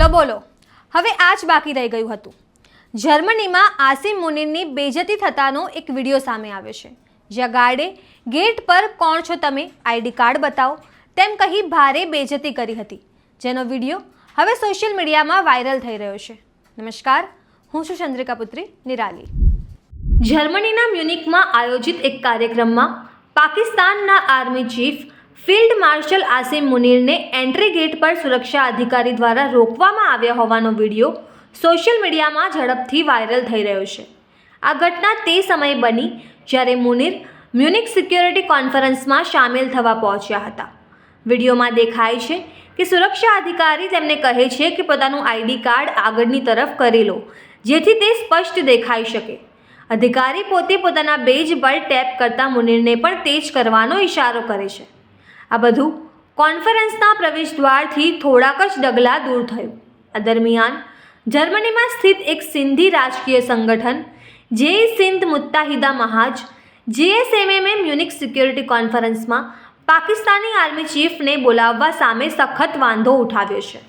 તો બોલો, હવે આ જ બાકી રહી ગયું હતું. જર્મનીમાં આસિમ મુનીરની બેઇજ્જતી થતાનો એક વિડીયો સામે આવ્યો છે, જ્યાં ગાર્ડે ગેટ પર "કોણ છો તમે? આઈડી કાર્ડ બતાવો" તેમ કહી ભારે બેઇજ્જતી કરી હતી, જેનો વિડીયો હવે સોશિયલ મીડિયામાં વાયરલ થઈ રહ્યો છે. નમસ્કાર, હું છું ચંદ્રિકા પુત્રી નિરાલી. જર્મનીના મ્યુનિકમાં આયોજિત એક કાર્યક્રમમાં પાકિસ્તાનના army chief field marshal Asim મુનીરને એન્ટ્રી ગેટ પર સુરક્ષા અધિકારી દ્વારા રોકવામાં આવ્યા હોવાનો વિડીયો સોશિયલ મીડિયામાં ઝડપથી વાયરલ થઈ રહ્યો છે. આ ઘટના તે સમયે બની જ્યારે મુનીર મ્યુનિક સિક્યોરિટી કોન્ફરન્સમાં સામેલ થવા પહોંચ્યા હતા. વિડીયોમાં દેખાય છે કે સુરક્ષા અધિકારી તેમને કહે છે કે પોતાનું આઈડી કાર્ડ આગળની તરફ કરી લો, જેથી તે સ્પષ્ટ દેખાઈ શકે. અધિકારી પોતે પોતાના બેજ પર ટેપ કરતા મુનીરને પણ તે જ કરવાનો ઇશારો કરે છે. આ બધું કોન્ફરન્સના પ્રવેશદ્વારથી થોડાક જ ડગલા દૂર થયું. આ દરમિયાન જર્મનીમાં સ્થિત એક સિંધી રાજકીય સંગઠન જે સિંધ મુત્તાહિદા મહાજ JSMM મ્યુનિક સિક્યોરિટી કોન્ફરન્સમાં પાકિસ્તાની આર્મી ચીફને બોલાવવા સામે સખત વાંધો ઉઠાવ્યો છે.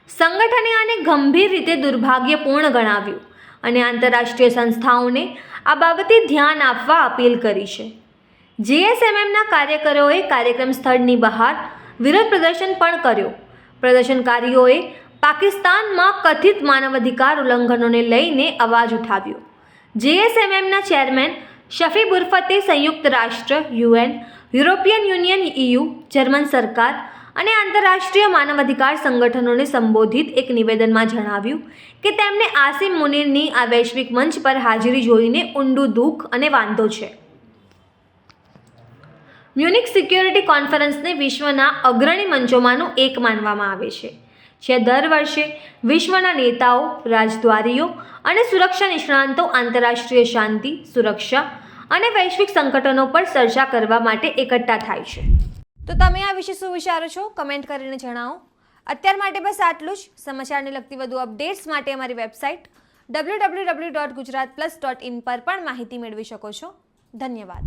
સંગઠને આને ગંભીર રીતે દુર્ભાગ્યપૂર્ણ ગણાવ્યું અને આંતરરાષ્ટ્રીય સંસ્થાઓને આ બાબતે ધ્યાન આપવા અપીલ કરી છે. JSMMના કાર્યકરોએ કાર્યક્રમ સ્થળની બહાર વિરોધ પ્રદર્શન પણ કર્યો. પ્રદર્શનકારીઓએ પાકિસ્તાનમાં કથિત માનવાધિકાર ઉલ્લંઘનોને લઈને અવાજ ઉઠાવ્યો. JSMMના ચેરમેન શફી બુરફતે સંયુક્ત રાષ્ટ્ર, UN, European union, EU, German સરકાર અને આંતરરાષ્ટ્રીય માનવાધિકાર સંગઠનોને સંબોધિત એક નિવેદનમાં જણાવ્યું કે તેમને આસિમ મુનીરની આ વૈશ્વિક મંચ પર હાજરી જોઈને ઊંડું દુઃખ અને વાંધો છે. મ્યુનિક સિક્યોરિટી કોન્ફરન્સને વિશ્વના અગ્રણી મંચોમાંનું એક માનવામાં આવે છે, જે દર વર્ષે વિશ્વના નેતાઓ, રાજદ્વારીઓ અને સુરક્ષા નિષ્ણાતો આંતરરાષ્ટ્રીય શાંતિ, સુરક્ષા અને વૈશ્વિક સંકટનો પર ચર્ચા કરવા માટે એકઠા થાય છે. તો તમે આ વિશે શું વિચારો છો? કમેન્ટ કરીને જણાવો. અત્યાર માટે બસ આટલું જ. સમાચારને લગતી વધુ અપડેટ્સ માટે અમારી વેબસાઇટ www.gujaratplus.in પર પણ માહિતી મેળવી શકો છો. ધન્યવાદ.